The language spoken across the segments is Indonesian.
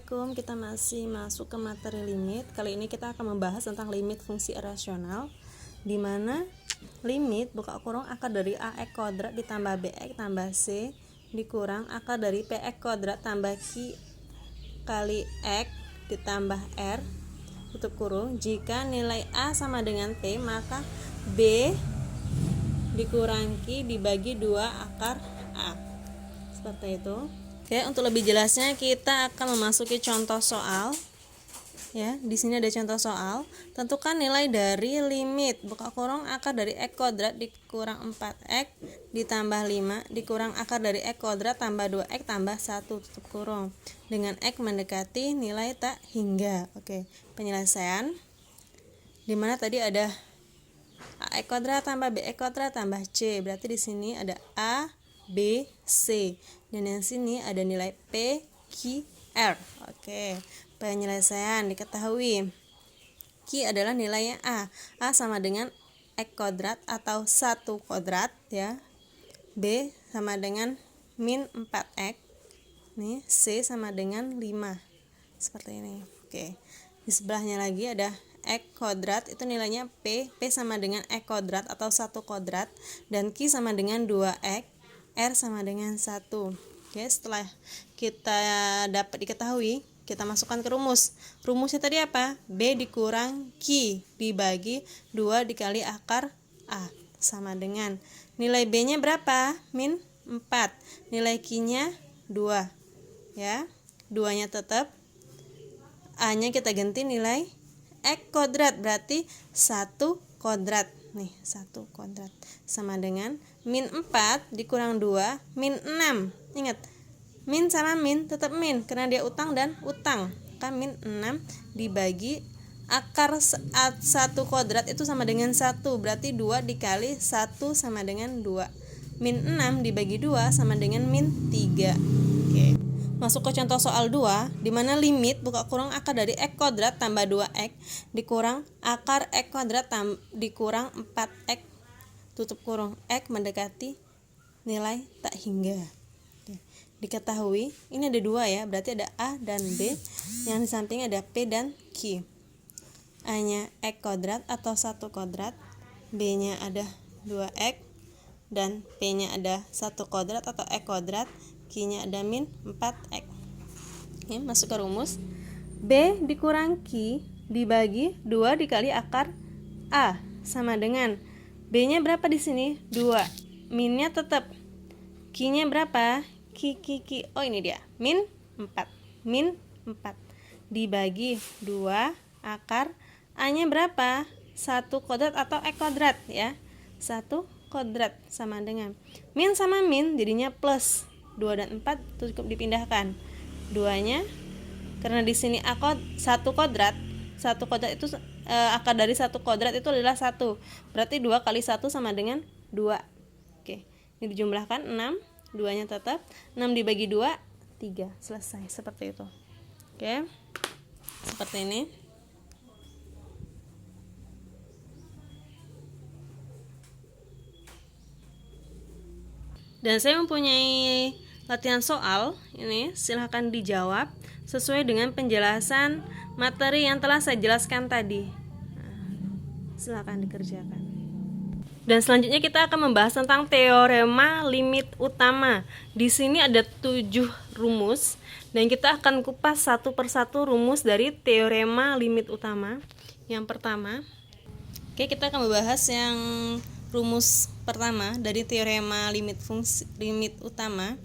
Assalamualaikum, kita masih masuk ke materi limit. Kali ini kita akan membahas tentang limit fungsi irasional, di mana limit buka kurung akar dari AX kuadrat ditambah BX tambah C dikurang akar dari PX kuadrat tambah Q kali X ditambah R tutup kurung. Jika nilai A sama dengan T, maka B dikurang Q dibagi 2 akar A. Seperti itu. Oke, untuk lebih jelasnya kita akan memasuki contoh soal. Ya, di sini ada contoh soal. Tentukan nilai dari limit buka kurung akar dari X kuadrat dikurang 4X ditambah 5 dikurang akar dari X kuadrat tambah 2X tambah 1 tutup kurung. Dengan X mendekati nilai tak hingga. Oke, penyelesaian. Dimana tadi ada AX kuadrat tambah BX kuadrat tambah C. Berarti di sini ada A, B, C. Dan yang sini ada nilai P, Q, R. Oke, penyelesaian diketahui. Q adalah nilainya A. A sama dengan X kuadrat atau 1 kuadrat ya. B sama dengan min 4X. Nih, C sama dengan 5. Seperti ini. Oke. Di sebelahnya lagi ada X kuadrat, itu nilainya P. P sama dengan X kuadrat atau 1 kuadrat. Dan Q sama dengan 2X. R sama dengan 1. Oke, setelah kita dapat diketahui, kita masukkan ke rumus. Rumusnya tadi apa? B dikurang Q dibagi 2 dikali akar A sama dengan nilai B-nya berapa? Min 4. Nilai Q-nya 2. Ya. 2-nya tetap. A-nya kita ganti nilai X kuadrat, berarti 1 kuadrat. Nih, 1 kuadrat sama dengan min 4 dikurang 2 min 6. Ingat, min sama min tetap min karena dia utang dan utang. Maka min 6 dibagi akar 1 kuadrat itu sama dengan 1, berarti 2 dikali 1 sama dengan 2. Min 6 dibagi 2 sama dengan min 3. Oke. Masuk ke contoh soal 2, di mana limit buka kurung akar dari X kuadrat tambah 2X dikurang akar X kuadrat dikurang 4X tutup kurung. X mendekati nilai tak hingga. Oke. Diketahui, ini ada 2 ya, berarti ada A dan B. Yang di samping ada P dan Q. A-nya X kuadrat atau 1 kuadrat, B-nya ada 2X, dan P-nya ada 1 kuadrat atau X kuadrat, Q-nya ada min 4X. Oke, masuk ke rumus. B dikurang Q dibagi 2 dikali akar A sama dengan B-nya berapa di sini? 2. Min-nya tetap. Q-nya berapa? Q. Oh, ini dia. Min 4. Min 4 dibagi 2 akar A-nya berapa? 1 kuadrat atau X kuadrat ya. 1 kuadrat sama dengan min sama min jadinya plus. 2 dan 4 cukup dipindahkan. 2-nya karena di sini 1 kuadrat. 1 kuadrat itu akar dari 1 kuadrat itu adalah 1. Berarti 2 kali 1 sama dengan 2. Oke. Ini dijumlahkan 6, 2-nya tetap. 6 dibagi 2, 3. Selesai. Seperti itu. Oke. Seperti ini. Dan saya mempunyai latihan soal ini, silahkan dijawab sesuai dengan penjelasan materi yang telah saya jelaskan tadi. Silahkan dikerjakan. Dan selanjutnya kita akan membahas tentang teorema limit utama. Di sini ada 7 rumus dan kita akan kupas satu persatu rumus dari teorema limit utama. Yang pertama, kita akan membahas yang rumus pertama dari teorema limit utama,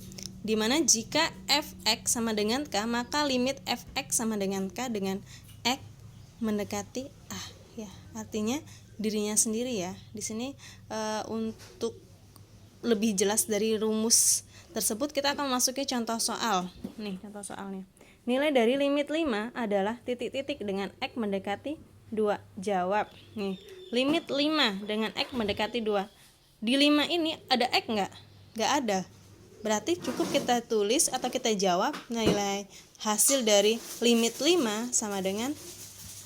di mana jika f(x) sama dengan k, maka limit f(x) sama dengan k dengan x mendekati a ya. Artinya dirinya sendiri ya. Di sini untuk lebih jelas dari rumus tersebut kita akan memasuki contoh soal. Nih, contoh soalnya. Nilai dari limit 5 adalah titik-titik dengan x mendekati 2. Jawab. Nih, limit 5 dengan x mendekati 2. Di 5 ini ada x enggak? Enggak ada. Berarti cukup kita tulis atau kita jawab nilai hasil dari limit 5 sama dengan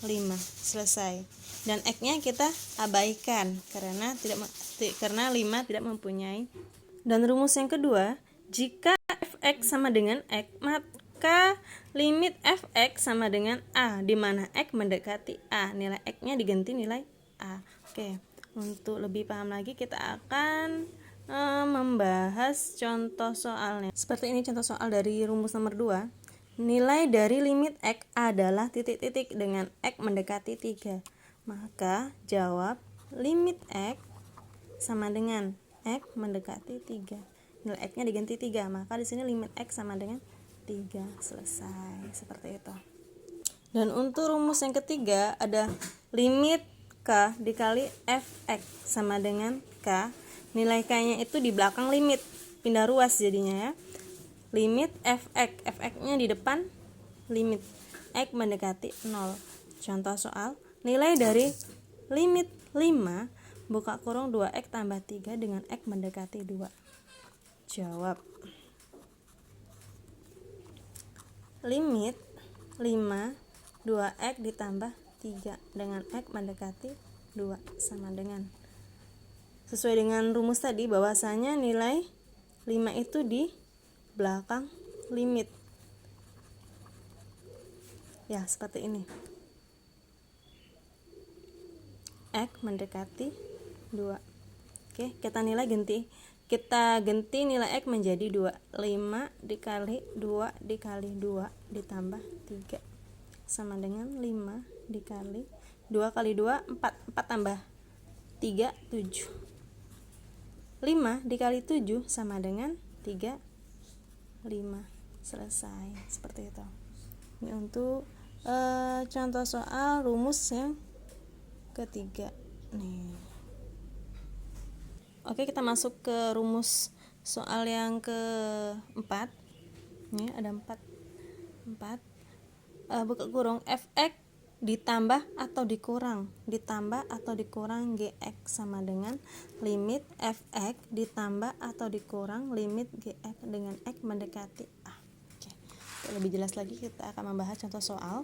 5. Selesai. Dan x-nya kita abaikan karena 5 tidak mempunyai. Dan rumus yang kedua, jika f(x) sama dengan x, maka limit fx sama dengan a, di mana x mendekati a, nilai x-nya diganti nilai a. Oke, untuk lebih paham lagi kita akan membahas contoh soalnya. Seperti ini contoh soal dari rumus nomor 2. Nilai dari limit x adalah titik-titik dengan x mendekati 3. Maka jawab limit x sama dengan x mendekati 3. Nilai x-nya diganti 3, maka di sini limit x sama dengan 3. Selesai. Seperti itu. Dan untuk rumus yang ketiga ada limit k dikali fx sama dengan k. Nilai k-nya itu di belakang limit, pindah ruas jadinya ya. Limit fx-nya di depan limit x mendekati 0. Contoh soal, nilai dari limit 5 buka kurung 2x tambah 3 dengan x mendekati 2. Jawab. Limit 5 2x ditambah 3 dengan x mendekati 2 sama dengan, sesuai dengan rumus tadi bahwasanya nilai 5 itu di belakang limit. Ya, seperti ini. X mendekati 2. Oke, kita ganti nilai x menjadi 2. 5 dikali 2 dikali 2 ditambah 3 sama dengan 5 dikali 2 kali 2 4 tambah 3 7. 5 dikali 7 sama dengan 3 5. Selesai. Seperti itu. Ini untuk contoh soal rumus yang ketiga nih. Oke, kita masuk ke rumus soal yang keempat. Ini ada 4 buka kurung fx ditambah atau dikurang gx sama dengan limit fx ditambah atau dikurang limit gx dengan x mendekati a. Oke. Lebih jelas lagi kita akan membahas contoh soal,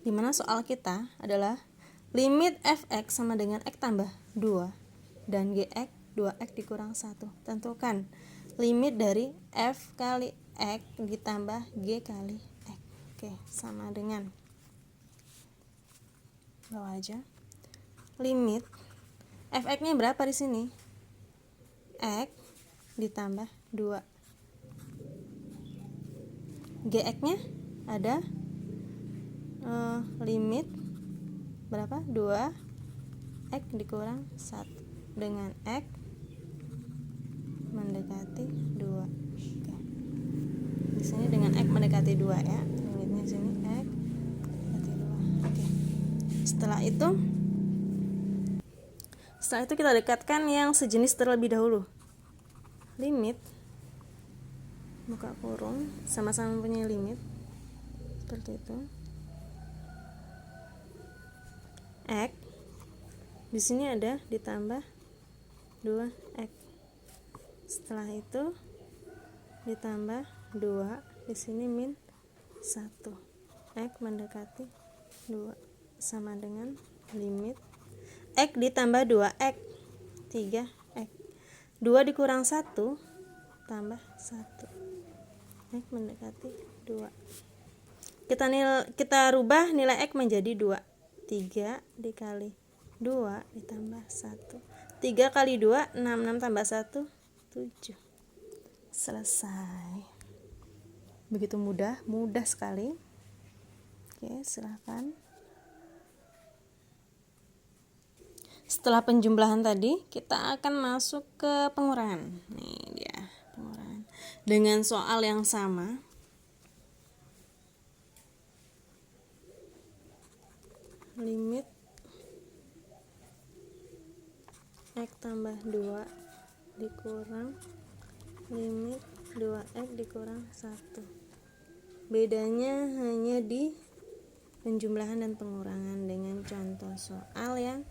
dimana soal kita adalah limit fx sama dengan x tambah 2 dan gx 2x dikurang 1. Tentukan limit dari f kali x ditambah g kali x. Oke, sama dengan, bawa aja limit fx-nya berapa di sini? X ditambah 2. Gx-nya ada limit berapa? 2 x dikurang 1 dengan x mendekati 2. Oke. Di sini dengan x mendekati 2 ya. Limitnya sini x mendekati 2. Oke. Setelah itu kita dekatkan yang sejenis terlebih dahulu. Limit buka kurung sama-sama punya limit seperti itu. X di sini ada ditambah 2x. Setelah itu ditambah 2, di sini min 1. X mendekati 2 sama dengan limit x ditambah 2x 3x. 2 dikurang 1 tambah 1. X mendekati 2. Kita rubah nilai x menjadi 2. 3 dikali 2 ditambah 1. 3 kali 2 6 tambah 1 7. Selesai. Begitu mudah sekali. Oke, silahkan. Setelah penjumlahan tadi, kita akan masuk ke pengurangan. Nih dia, pengurangan. Dengan soal yang sama. Limit x tambah 2 dikurang limit 2x dikurang 1. Bedanya hanya di penjumlahan dan pengurangan dengan contoh soal yang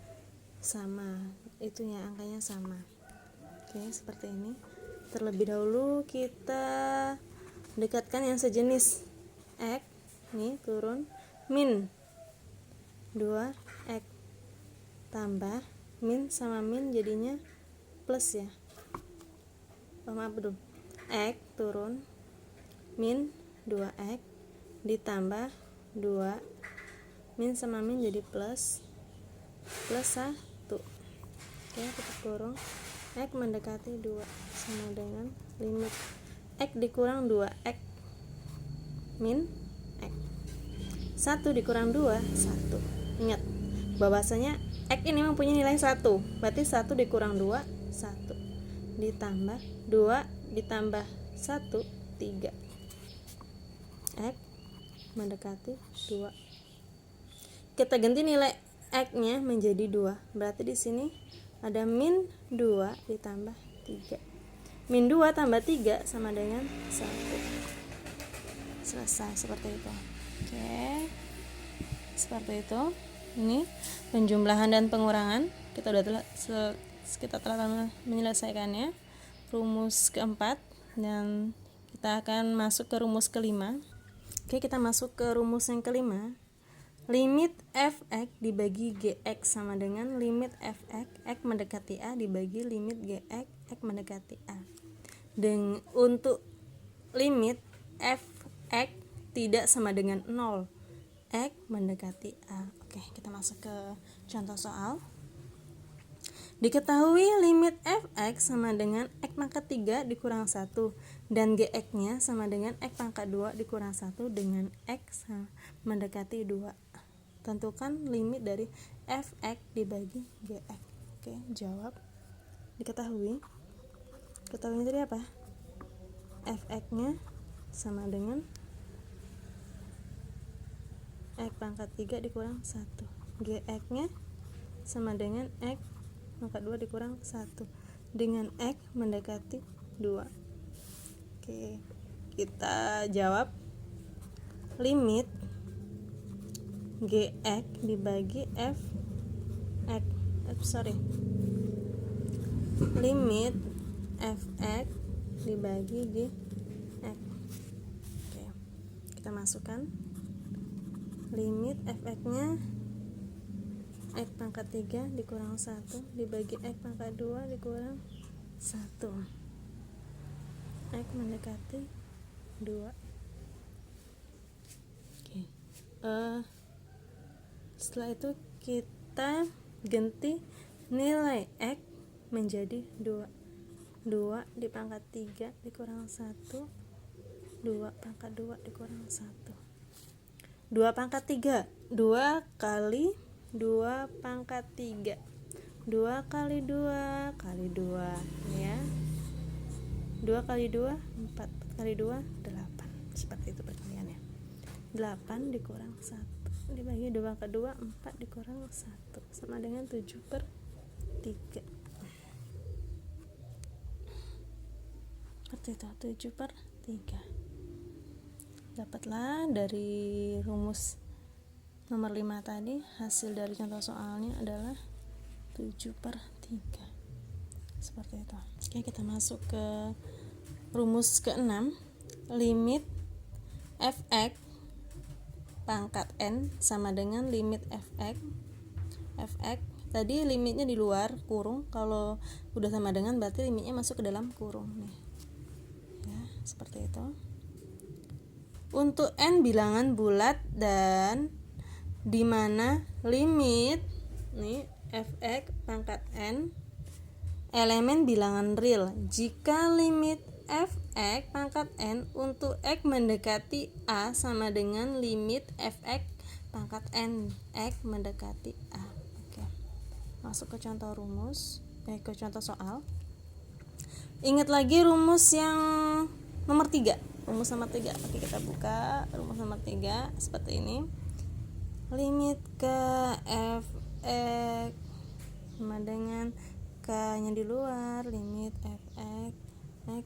sama, itunya angkanya sama. Oke, seperti ini. Terlebih dahulu kita dekatkan yang sejenis. X nih turun min 2x tambah min sama min jadinya plus ya. Maaf belum. X turun min 2x ditambah 2 min sama min jadi plus 1. Oke, tutup kurung. X mendekati 2 sama dengan limit x dikurang 2x min x. 1 dikurang 2 1. Ingat bahwasanya x ini mempunyai nilai 1, berarti 1 dikurang 2 1 ditambah 2 ditambah 1 3. X mendekati 2. Kita ganti nilai x nya menjadi 2, berarti di sini ada min 2 ditambah 3. Min 2 tambah 3 sama dengan 1. Selesai seperti itu. Oke, seperti itu. Ini penjumlahan dan pengurangan. Kita telah menyelesaikannya. Rumus keempat, dan kita akan masuk ke rumus kelima. Oke, kita masuk ke rumus yang kelima. Limit fx dibagi gx sama dengan limit fx x mendekati a dibagi limit gx x mendekati a. Dan untuk limit fx tidak sama dengan 0, x mendekati a. Oke, kita masuk ke contoh soal. Diketahui limit fx sama dengan x pangkat 3 dikurang 1 dan gx nya sama dengan x pangkat 2 dikurang 1 dengan x mendekati 2. Tentukan limit dari fx dibagi gx. Oke, jawab. Diketahui dari apa? Fx nya sama dengan x pangkat 3 dikurang 1. Gx nya sama dengan x pangkat 2 dikurang 1 dengan x mendekati 2. Oke, kita jawab. Limit gx dibagi limit fx dibagi gx. Oke, kita masukkan limit fx nya x pangkat 3 dikurang 1 dibagi x pangkat 2 dikurang 1, x mendekati 2. Oke. Setelah itu kita ganti nilai x menjadi 2 di pangkat 3 dikurang 1, 2 pangkat 2 dikurang 1. 2 pangkat 3, 2 kali 2 pangkat 3, 2 kali 2 kali 2 ya, 2 kali 2 4 kali 2 8. Seperti itu perkaliannya. 8 dikurang 1 dibagi 2 pangkat 2 4 dikurang 1 sama dengan 7/3. Seperti itu, 7/3. Dapatlah dari rumus nomor 5 tadi, hasil dari contoh soalnya adalah 7/3. Seperti itu. Oke, kita masuk ke rumus ke-6. Limit fx pangkat n sama dengan limit fx tadi limitnya di luar kurung, kalau udah sama dengan berarti limitnya masuk ke dalam kurung nih ya, seperti itu. Untuk n bilangan bulat dan di mana limit nih fx pangkat n elemen bilangan real, jika limit fx pangkat n untuk x mendekati a sama dengan limit fx pangkat n x mendekati a. Oke, masuk ke contoh ke contoh soal. Ingat lagi rumus yang nomor 3. Oke, kita buka rumus nomor 3 seperti ini. Limit ke fx sama dengan k nya di luar, limit fx x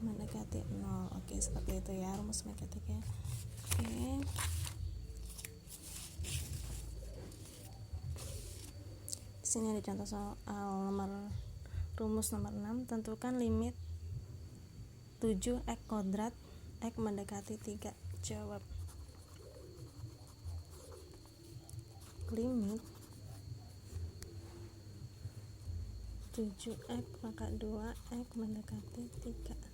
mendekati 0. Oke, seperti itu ya rumus matematika. Oke. Di sini ada contoh soal rumus nomor 6. Tentukan limit 7x kuadrat x mendekati 3. Jawab. Limit 7x pangkat 2 x mendekati 3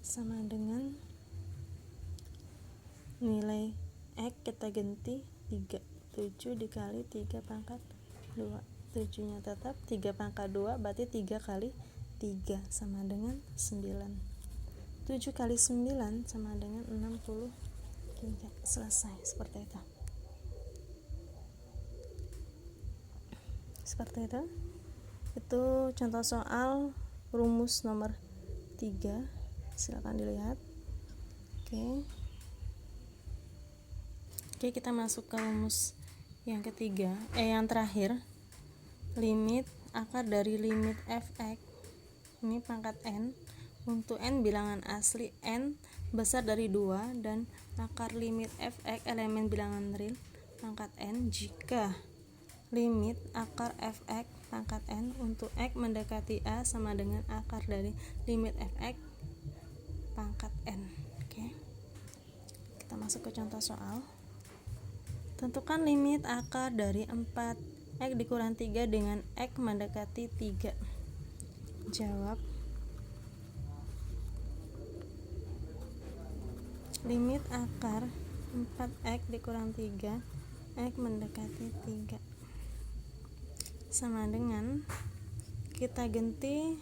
sama dengan nilai X kita ganti 3, 7 dikali 3 pangkat 2, 7 nya tetap 3 pangkat 2 berarti 3 kali 3 sama dengan 9, 7 kali 9 sama dengan 63. Selesai. Seperti itu. Itu contoh soal rumus nomor 3, silakan dilihat. Oke, kita masuk ke rumus yang ketiga, yang terakhir, limit akar dari limit f(x), ini pangkat n, untuk n bilangan asli n besar dari 2 dan akar limit f(x) elemen bilangan real pangkat n jika limit akar f(x) pangkat n untuk x mendekati a sama dengan akar dari limit f(x) pangkat n. Oke. Kita masuk ke contoh soal. Tentukan limit akar dari 4x dikurang 3 dengan x mendekati 3. Jawab. Limit akar 4x dikurang 3 x mendekati 3 sama dengan, kita ganti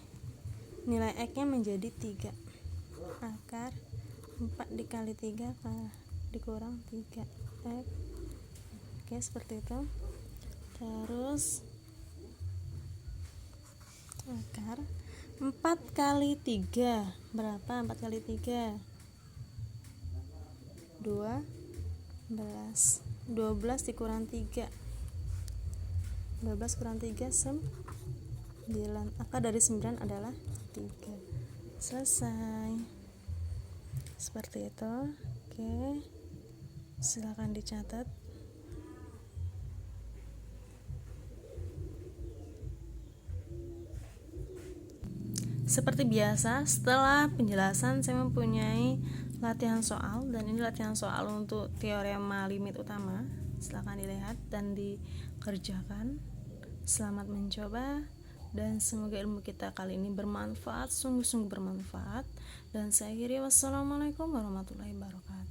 nilai x nya menjadi 3, akar 4 dikali 3 dikurang 3 x. Oke, seperti itu. Terus akar 4 kali 3 berapa? 4 kali 3 12 dikurang 3, 12 kurang 3 9. Akar dari 9 adalah 3. Selesai. Seperti itu. Oke, silakan dicatat. Seperti biasa, setelah penjelasan saya mempunyai latihan soal, dan ini latihan soal untuk teorema limit utama. Silakan dilihat dan dikerjakan. Selamat mencoba dan semoga ilmu kita kali ini bermanfaat, sungguh-sungguh bermanfaat. Dan saya akhiri, wassalamualaikum warahmatullahi wabarakatuh.